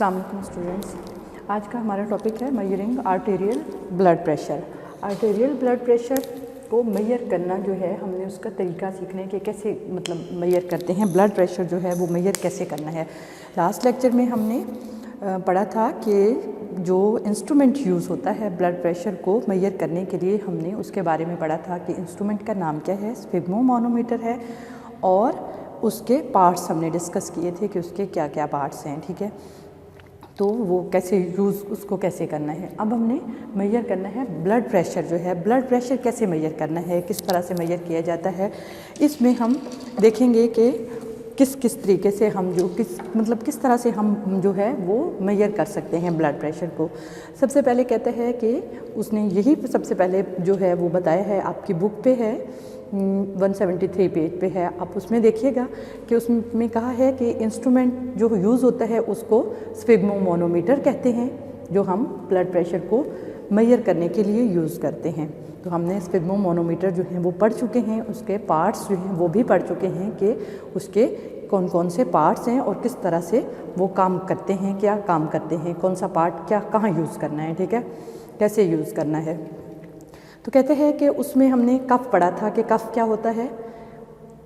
अस्सलाम वालेकुम स्टूडेंट्स। आज का हमारा टॉपिक है measuring arterial blood pressure. Arterial blood pressure को मेजर करना जो है, हमने उसका तरीका सीखने के कैसे मेजर करते हैं ब्लड प्रेशर जो है वो मेजर कैसे करना है। लास्ट लेक्चर में हमने पढ़ा था कि जो इंस्ट्रूमेंट यूज़ होता है ब्लड प्रेशर को मेजर करने के लिए, हमने उसके बारे में पढ़ा था कि इंस्ट्रूमेंट का नाम क्या है, स्फिग्मोमैनोमीटर है, और उसके पार्ट्स हमने डिस्कस किए थे कि उसके क्या क्या पार्ट्स हैं। ठीक है, तो वो कैसे यूज़, उसको कैसे करना है। अब हमने मेजर करना है ब्लड प्रेशर जो है, ब्लड प्रेशर कैसे मेजर करना है, किस तरह से मेजर किया जाता है। इसमें हम देखेंगे कि किस तरीके से हम जो किस तरह से हम जो है वो मेजर कर सकते हैं ब्लड प्रेशर को। सबसे पहले कहते हैं कि उसने यही सबसे पहले जो है वो बताया है, आपकी बुक पे है 173 पेज पे है, आप उसमें देखिएगा कि उसमें कहा है कि इंस्ट्रूमेंट जो यूज़ होता है उसको स्फिग्मोमैनोमीटर कहते हैं, जो हम ब्लड प्रेशर को मेजर करने के लिए यूज़ करते हैं। तो हमने स्फिग्मोमैनोमीटर जो है वो पढ़ चुके हैं, उसके पार्ट्स जो हैं वो भी पढ़ चुके हैं कि उसके कौन कौन से पार्ट्स हैं और किस तरह से वो काम करते हैं, क्या काम करते हैं, कौन सा पार्ट क्या कहाँ यूज़ करना है। ठीक है, कैसे यूज़ करना है। तो कहते हैं कि उसमें हमने कफ पढ़ा था कि कफ क्या होता है,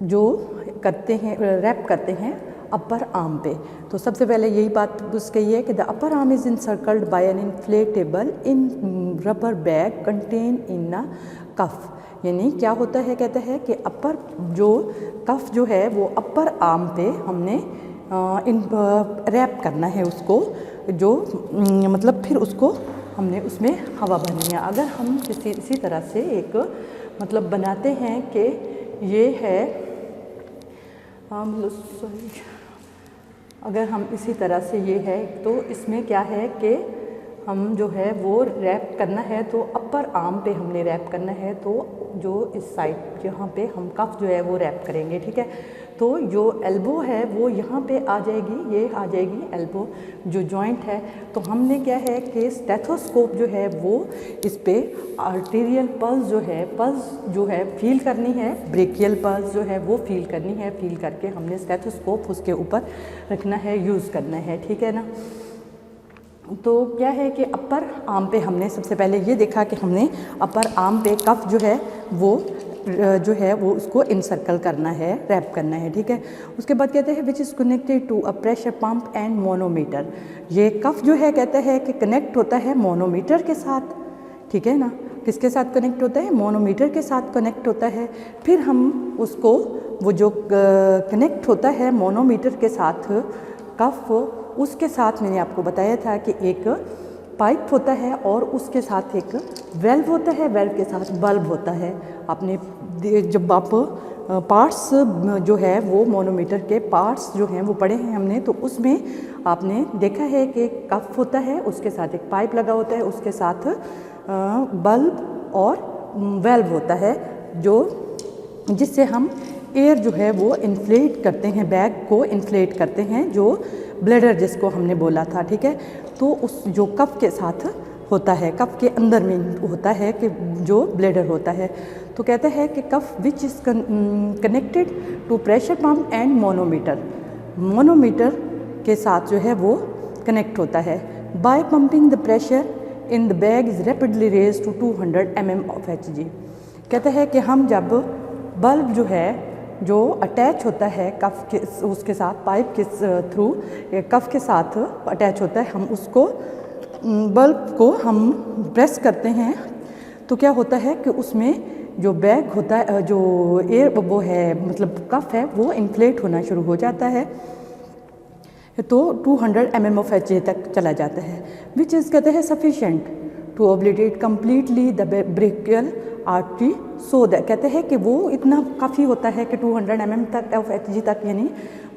जो करते हैं रैप करते हैं अपर आर्म पे। तो सबसे पहले यही बात उसकी है कि the upper arm is encircled by an inflatable in rubber bag contain in a cuff. यानी क्या होता है, कहते हैं कि अपर जो कफ जो है वो अपर आर्म पे हमने रैप करना है उसको, जो फिर उसको हमने उसमें हवा भरनी है। अगर हम इसी तरह से एक बनाते हैं कि ये है, अगर हम इसी तरह से ये है, तो इसमें क्या है कि हम जो है वो रैप करना है, तो अपर आर्म पे हमने रैप करना है, तो जो इस साइड यहाँ पे हम कफ जो है वो रैप करेंगे। ठीक है, तो जो एल्बो है वो यहाँ पे आ जाएगी, ये आ जाएगी एल्बो जो जॉइंट है। तो हमने क्या है कि स्टेथोस्कोप जो है वो इस पे आर्टेरियल पल्स जो है फील करनी है, ब्रेकियल पल्स जो है वो फील करनी है। फील करके हमने स्टेथोस्कोप उसके ऊपर रखना है, यूज़ करना है। ठीक है ना। तो क्या है कि अपर आर्म पे हमने सबसे पहले ये देखा कि हमने अपर आर्म पे कफ जो है वो उसको इनसर्कल करना है, रैप करना है। ठीक है, उसके बाद कहते हैं which is connected to a pressure pump and manometer. ये कफ जो है कहते हैं कि कनेक्ट होता है मोनोमीटर के साथ। ठीक है ना, किसके साथ कनेक्ट होता है, मोनोमीटर के साथ कनेक्ट होता है। फिर हम उसको वो जो कनेक्ट होता है मोनोमीटर के साथ कफ, उसके साथ मैंने आपको बताया था कि एक पाइप होता है और उसके साथ एक वेल्व होता है, वेल्व के साथ बल्ब होता है। आपने जब आप पार्ट्स जो है वो मोनोमीटर के पार्ट्स जो हैं वो पढ़े हैं हमने, तो उसमें आपने देखा है कि कफ होता है, उसके साथ एक पाइप लगा होता है, उसके साथ बल्ब और वेल्व होता है, जो जिससे हम एयर जो है वो इन्फ्लेट करते हैं, बैग को इन्फ्लेट करते हैं, जो ब्लैडर जिसको हमने बोला था। ठीक है, तो उस जो कफ के साथ होता है, कफ के अंदर में होता है कि जो ब्लैडर होता है। तो कहते हैं कि cuff which is connected to pressure pump and manometer, manometer के साथ जो है वो कनेक्ट होता है। By pumping the pressure in the bag is rapidly raise to 200 mm of Hg। कहते हैं कि हम जब बल्ब जो है जो अटैच होता है कफ के उसके साथ, पाइप के थ्रू कफ के साथ अटैच होता है, हम उसको बल्ब को हम प्रेस करते हैं, तो क्या होता है कि उसमें जो बैग होता है, जो एयर वो है कफ है, वो इन्फ्लेट होना शुरू हो जाता है, तो 200 mm ऑफ Hg तक चला जाता है। विच इज़ कहते हैं sufficient to obliterate completely the brachial artery, so that कहते हैं कि वो इतना काफ़ी होता है कि 200 mm तक ऑफ Hg तक, यानी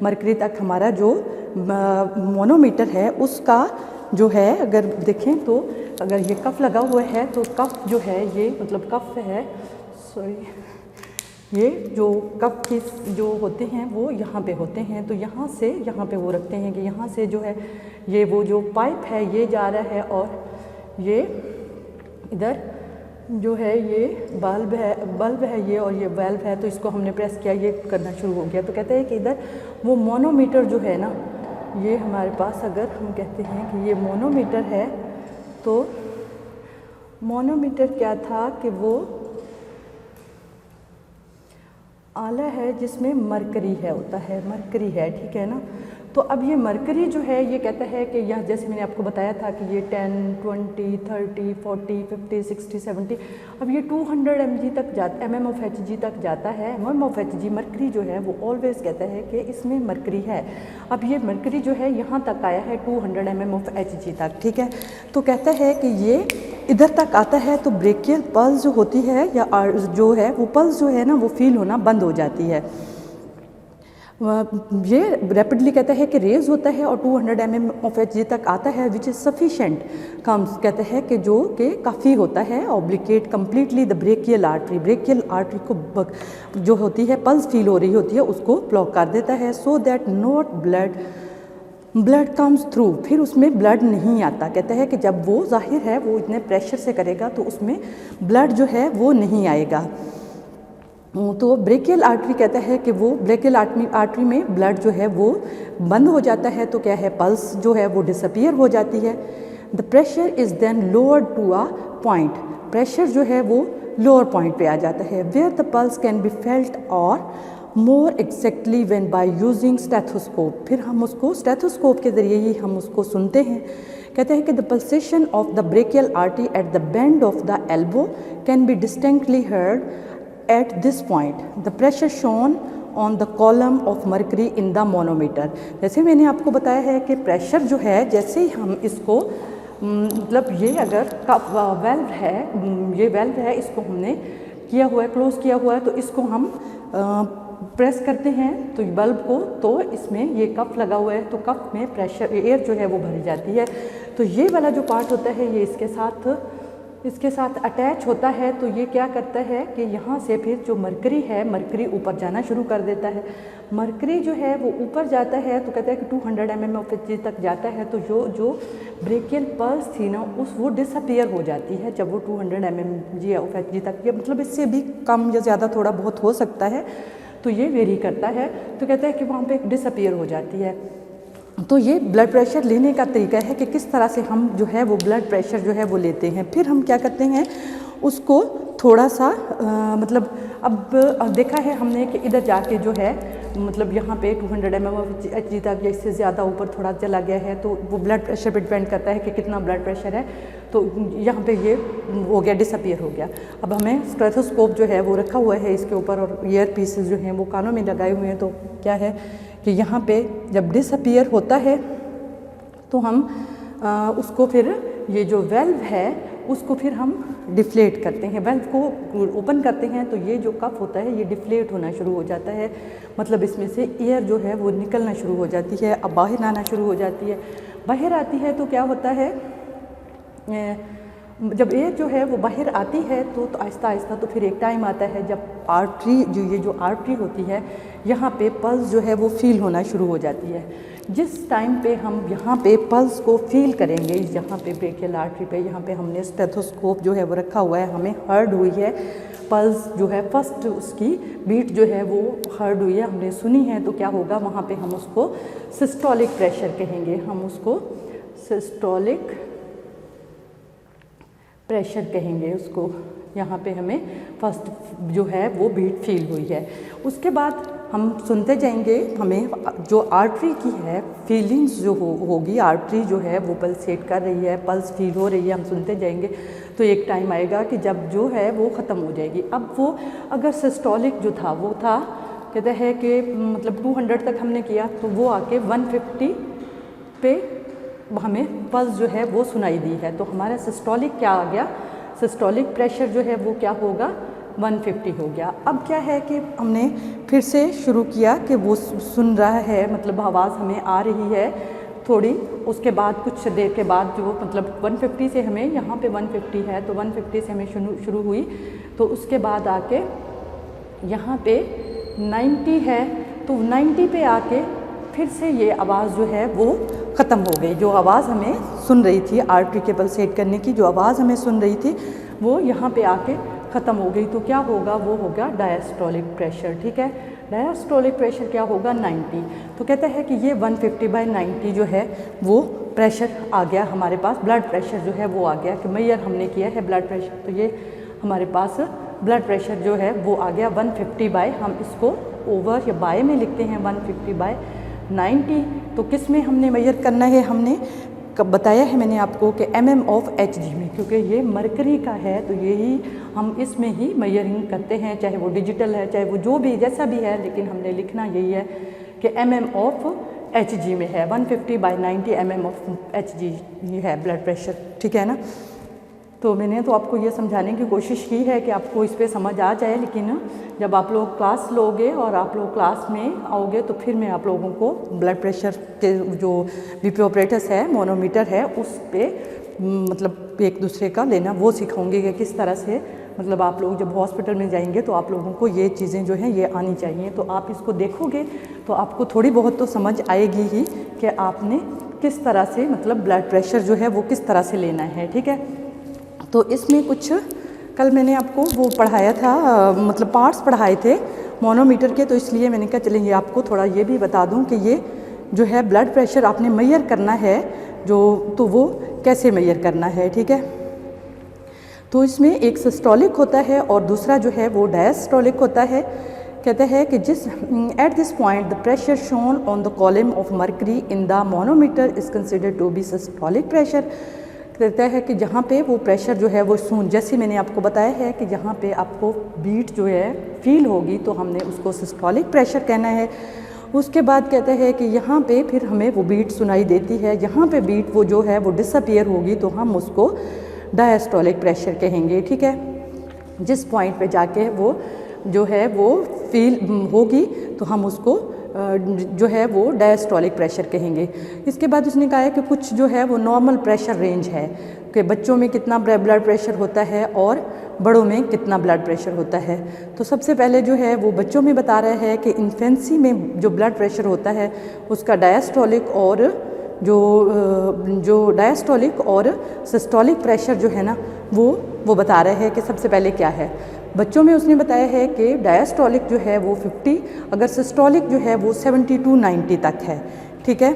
मरकरी तक हमारा जो मोनोमीटर है उसका जो है, अगर देखें तो अगर ये कफ लगा हुआ है तो कफ जो है ये कफ है, ये जो कफ के जो होते हैं वो यहाँ पे होते हैं, तो यहाँ से यहाँ पे वो रखते हैं कि यहाँ से जो है ये वो जो पाइप है ये जा रहा है, और ये इधर जो है ये बल्ब है ये, और ये वेल्व है, तो इसको हमने प्रेस किया, ये करना शुरू हो गया। तो कहते हैं कि इधर वो मोनोमीटर जो है ना, ये हमारे पास अगर हम कहते हैं कि ये मोनोमीटर है, तो मोनोमीटर क्या था कि वो आला है जिसमें मरकरी है होता है, मरकरी है, ठीक है ना। तो अब ये मरकरी जो है ये कहता है कि यह जैसे मैंने आपको बताया था कि ये 10, 20, 30, 40, 50, 60, 70, अब ये 200 mg तक जाता, mmHg तक जाता है। mmHg मरकरी जो है वो ऑलवेज कहता है कि इसमें मरकरी है। अब ये मरकरी जो है यहाँ तक आया है 200 mmHg तक, ठीक है। तो कहता है कि ये इधर तक आता है तो ब्रेकियल पल्स जो होती है या जो है वो पल्स जो है ना वो फील होना बंद हो जाती है। ये रैपिडली कहता है कि रेज होता है और 200 mmHg तक आता है, विच इज़ सफिशेंट कम्स, कहते हैं कि जो कि काफ़ी होता है, obliterate completely the brachial artery, brachial artery को जो होती है पल्स फील हो रही होती है उसको ब्लॉक कर देता है, so that not blood comes through, फिर उसमें ब्लड नहीं आता। कहता है कि जब वो जाहिर है वो इतने प्रेशर से करेगा तो उसमें ब्लड जो है वो नहीं आएगा। तो ब्रेकियल आर्टरी कहता है कि वो ब्रेकियल आर्टरी में ब्लड जो है वो बंद हो जाता है, तो क्या है पल्स जो है वो डिसअपीयर हो जाती है। The pressure is then lower to a point, pressure जो है वो लोअर पॉइंट पे आ जाता है, where the pulse can be felt और more exactly when by using stethoscope, फिर हम उसको स्टेथोस्कोप के ज़रिए ही हम उसको सुनते हैं। कहते हैं कि the pulsation of the brachial artery at the bend of the elbow can be distinctly heard at this point, the pressure shown on the column of mercury in the manometer। जैसे मैंने आपको बताया है कि प्रेशर जो है जैसे ही हम इसको मतलब ये अगर वेल्व है, ये वेल्व है, इसको हमने किया हुआ है, क्लोज किया हुआ है, तो इसको हम प्रेस करते हैं तो बल्ब को, तो इसमें ये कफ लगा हुआ है, तो कफ में प्रेशर एयर जो है वो भरी जाती है। तो ये वाला जो पार्ट होता है ये इसके साथ अटैच होता है, तो ये क्या करता है कि यहाँ से फिर जो मरकरी है, मरकरी ऊपर जाना शुरू कर देता है। मरकरी जो है वो ऊपर जाता है तो कहता है कि 200 mmHg तक जाता है, तो जो ब्रेकियल पल्स थी ना वो डिसअपीयर हो जाती है जब वो 200 mmHg तक, ये मतलब इससे भी कम या ज़्यादा थोड़ा बहुत हो सकता है, तो ये वेरी करता है। तो कहता है कि वहाँ पे डिसअपीयर हो जाती है। तो ये ब्लड प्रेशर लेने का तरीका है कि किस तरह से हम जो है वो ब्लड प्रेशर जो है वो लेते हैं। फिर हम क्या करते हैं उसको थोड़ा सा मतलब अब देखा है हमने कि इधर जाके जो है मतलब यहाँ पे 200 mmHg तक या इससे ज़्यादा ऊपर थोड़ा चला गया है, तो वो ब्लड प्रेशर पे डिपेंड करता है कि कितना ब्लड प्रेशर है। तो यहाँ पे ये हो गया, डिसअपीयर हो गया। अब हमें स्टेथोस्कोप जो है वो रखा हुआ है इसके ऊपर और ईयर पीसेस जो हैं वो कानों में लगाए हुए हैं, तो क्या है कि यहाँ पे जब डिसअपीयर होता है तो हम उसको फिर ये जो वेल्व है उसको फिर हम डिफ्लेट करते हैं, वेल्व को ओपन करते हैं, तो ये जो कफ होता है ये डिफ्लेट होना शुरू हो जाता है, मतलब इसमें से एयर जो है वो निकलना शुरू हो जाती है, अब बाहर आना शुरू हो जाती है। बाहर आती है तो क्या होता है, जब एयर जो है वो बाहर आती है तो आहिस्ता आहिस्ता तो फिर एक टाइम आता है जब आर्टरी जो आर्टरी होती है यहाँ पे पल्स जो है वो फील होना शुरू हो जाती है। जिस टाइम पे हम यहाँ पे पल्स को फील करेंगे, यहाँ पे ब्रेकियल आर्टरी पे यहाँ पे हमने स्टेथोस्कोप जो है वो रखा हुआ है, हमें हर्ड हुई है पल्स जो है फर्स्ट उसकी बीट जो है वो हर्ड हुई है, हमने सुनी है, तो क्या होगा वहाँ पे हम उसको सिस्टोलिक प्रेशर कहेंगे, हम उसको सिस्टोलिक प्रेशर कहेंगे उसको। यहाँ पे हमें फर्स्ट जो है वो बीट फील हुई है। उसके बाद हम सुनते जाएंगे, हमें जो आर्टरी की है फीलिंग्स जो होगी, आर्टरी जो है वो पल्सेट कर रही है, पल्स फील हो रही है, हम सुनते जाएंगे, तो एक टाइम आएगा कि जब जो है वो ख़त्म हो जाएगी। अब वो अगर सिस्टोलिक जो था वो था, कहते हैं कि मतलब 200 तक हमने किया तो वो आके 150 पे हमें पल्स जो है वो सुनाई दी है, तो हमारा सिस्टोलिक क्या आ गया, सिस्टोलिक प्रेशर जो है वो क्या होगा 150 हो गया। अब क्या है कि हमने फिर से शुरू किया कि वो सुन रहा है, मतलब आवाज़ हमें आ रही है थोड़ी, उसके बाद कुछ देर के बाद जो मतलब 150 से हमें यहाँ पे 150 है तो 150 से हमें शुरू हुई, तो उसके बाद आके यहाँ पे 90 है तो 90 पे आके फिर से ये आवाज़ जो है वो ख़त्म हो गई। जो आवाज़ हमें सुन रही थी, आर्टरी के पल्सेट करने की जो आवाज़ हमें सुन रही थी वो यहाँ पे आके ख़त्म हो गई, तो क्या होगा, वो होगा डायस्टोलिक प्रेशर। ठीक है, डायस्टोलिक प्रेशर क्या होगा 90। तो कहता है कि ये 150/90 जो है वो प्रेशर आ गया हमारे पास, ब्लड प्रेशर जो है वो आ गया कि मेजर हमने किया है ब्लड प्रेशर। तो ये हमारे पास ब्लड प्रेशर जो है वो आ गया 150 हम इसको ओवर या बाय में लिखते हैं 150/90। तो किस में हमने मेजर करना है, हमने कब बताया है मैंने आपको कि mm/Hg में, क्योंकि ये मरकरी का है तो यही हम इसमें ही मेजरिंग करते हैं, चाहे वो डिजिटल है चाहे वो जो भी जैसा भी है, लेकिन हमने लिखना यही है कि mm/Hg में है। 150/90 mm/Hg है ब्लड प्रेशर, ठीक है ना। तो मैंने तो आपको ये समझाने की कोशिश की है कि आपको इस पर समझ आ जाए, लेकिन जब आप लोग क्लास लोगे और आप लोग क्लास में आओगे तो फिर मैं आप लोगों को ब्लड प्रेशर के जो बीपी ऑपरेटर्स है, मोनोमीटर है, उस पर मतलब एक दूसरे का लेना वो सिखाऊंगी कि किस तरह से मतलब आप लोग जब हॉस्पिटल में जाएंगे तो आप लोगों को ये चीज़ें जो हैं ये आनी चाहिए। तो आप इसको देखोगे तो आपको थोड़ी बहुत तो समझ आएगी ही कि आपने किस तरह से मतलब ब्लड प्रेशर जो है वो किस तरह से लेना है, ठीक है। तो इसमें कुछ कल मैंने आपको वो पढ़ाया था, मतलब पार्ट्स पढ़ाए थे मोनोमीटर के, तो इसलिए मैंने कहा चलेंगे आपको थोड़ा ये भी बता दूं कि ये जो है ब्लड प्रेशर आपने मेजर करना है जो, तो वो कैसे मेजर करना है, ठीक है। तो इसमें एक सिस्टोलिक होता है और दूसरा जो है वो डायस्टोलिक होता है। कहता है कि जिस at this point the pressure shown on the column of mercury in the manometer is considered to be systolic pressure. कहता है कि जहाँ पे वो प्रेशर जो है वो सुन, जैसे मैंने आपको बताया है कि जहाँ पे आपको बीट जो है फील होगी तो हमने उसको सिस्टोलिक प्रेशर कहना है। उसके बाद कहता है कि यहाँ पे फिर हमें वो बीट सुनाई देती है, यहाँ पे बीट वो जो है वो डिसअपियर होगी तो हम उसको डायस्टोलिक प्रेशर कहेंगे, ठीक है। जिस पॉइंट पे जाके वो जो है वो फील होगी तो हम उसको जो है वो डायस्टोलिक प्रेशर कहेंगे। इसके बाद उसने कहा है कि कुछ जो है वो नॉर्मल प्रेशर रेंज है कि बच्चों में कितना ब्लड प्रेशर होता है और बड़ों में कितना ब्लड प्रेशर होता है। तो सबसे पहले जो है वो बच्चों में बता रहा है कि इन्फेंसी में जो ब्लड प्रेशर होता है उसका डायस्टोलिक और जो डायस्टोलिक और सिस्टोलिक प्रेशर जो है ना वो बता रहे हैं कि सबसे पहले क्या है। बच्चों में उसने बताया है कि डायस्टोलिक जो है वो 50, अगर सिस्टोलिक जो है वो 70 to 90 तक है, ठीक है।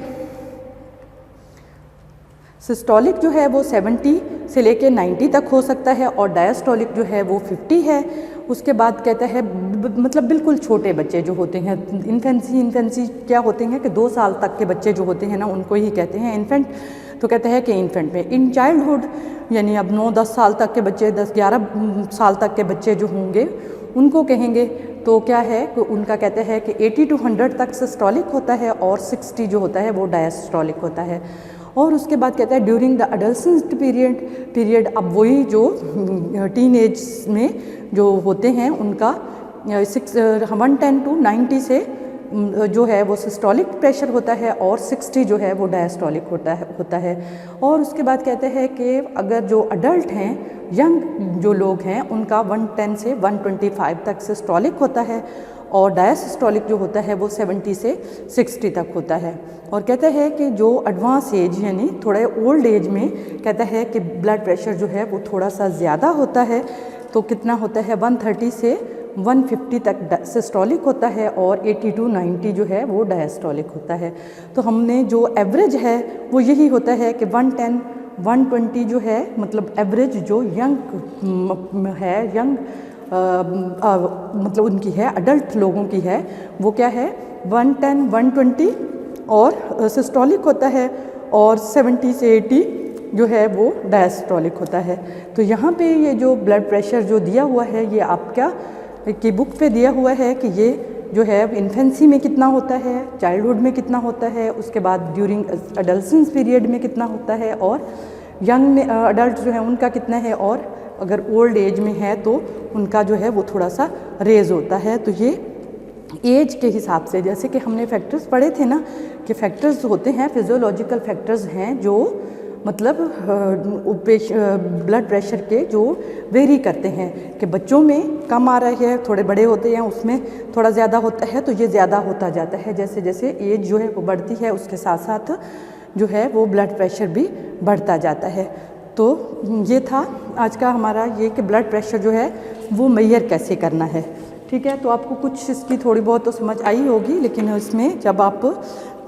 सिस्टोलिक जो है वो 70 से लेके 90 तक हो सकता है और डायस्टोलिक जो है वो 50 है। उसके बाद कहता है मतलब बिल्कुल छोटे बच्चे जो होते हैं, इन्फेंसी क्या होते हैं कि 2 साल तक के बच्चे जो होते हैं ना उनको ही कहते हैं इन्फेंट। तो कहते हैं कि इन्फेंट में इन चाइल्डहुड यानी अब 9-10 साल तक के बच्चे, 10-11 साल तक के बच्चे जो होंगे उनको कहेंगे। तो क्या है कि उनका कहते हैं कि 80 to 100 तक सिस्टोलिक होता है और 60 जो होता है वो डायस्टोलिक होता है। और उसके बाद कहता है ड्यूरिंग द अडल्सेंट पीरियड अब वही जो टीन एज में जो होते हैं उनका 110 to 90 से जो है वो सिस्टोलिक प्रेशर होता है और 60 जो है वो डायस्टोलिक होता है। और उसके बाद कहते हैं कि अगर जो अडल्ट हैं, यंग जो लोग हैं, उनका 110 से 125 तक सिस्टोलिक होता है और डायसिस्टोलिक जो होता है वो 70 से 60 तक होता है। और कहता है कि जो एडवांस एज यानी थोड़े ओल्ड एज में कहता है कि ब्लड प्रेशर जो है वो थोड़ा सा ज़्यादा होता है। तो कितना होता है 130 से 150 तक सिस्टोलिक होता है और 80 to 90 जो है वो डायस्टोलिक होता है। तो हमने जो एवरेज है वो यही होता है कि 110 120 जो है मतलब एवरेज जो यंग है, यंग मतलब उनकी है, अडल्ट लोगों की है, वो क्या है 110 120 और सिस्टोलिक होता है और 70 से 80 जो है वो डायस्टोलिक होता है। तो यहाँ पे ये जो ब्लड प्रेशर जो दिया हुआ है ये आपका की बुक पे दिया हुआ है कि ये जो है इन्फेंसी में कितना होता है, चाइल्डहुड में कितना होता है, उसके बाद ड्यूरिंग अडल्सेंस पीरियड में कितना होता है और यंग में अडल्ट जो है उनका कितना है और अगर ओल्ड एज में है तो उनका जो है वो थोड़ा सा रेज होता है। तो ये एज के हिसाब से, जैसे कि हमने फैक्टर्स पढ़े थे ना कि फैक्टर्स होते हैं, फिजियोलॉजिकल फैक्टर्स हैं जो मतलब ब्लड प्रेशर के जो वेरी करते हैं कि बच्चों में कम आ रहा है, थोड़े बड़े होते हैं उसमें थोड़ा ज़्यादा होता है, तो ये ज़्यादा होता जाता है। जैसे जैसे एज जो है वो बढ़ती है उसके साथ साथ जो है वो ब्लड प्रेशर भी बढ़ता जाता है। तो ये था आज का हमारा ये कि ब्लड प्रेशर जो है वो मेजर कैसे करना है, ठीक है। ठीक है, तो आपको कुछ इसकी थोड़ी बहुत तो समझ आई होगी, लेकिन इसमें जब आप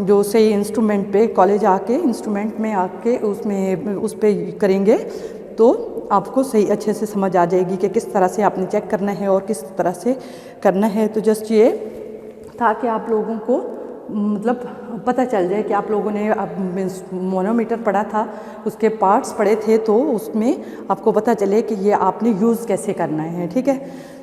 जो सही इंस्ट्रूमेंट पे कॉलेज आके इंस्ट्रूमेंट में आके उसमें उस पे करेंगे तो आपको सही अच्छे से समझ आ जाएगी कि किस तरह से आपने चेक करना है और किस तरह से करना है। तो जस्ट ये था कि आप लोगों को मतलब पता चल जाए कि आप लोगों ने अब मोनोमीटर पढ़ा था, उसके पार्ट्स पढ़े थे, तो उसमें आपको पता चले कि ये आपने यूज़ कैसे करना है। ठीक है।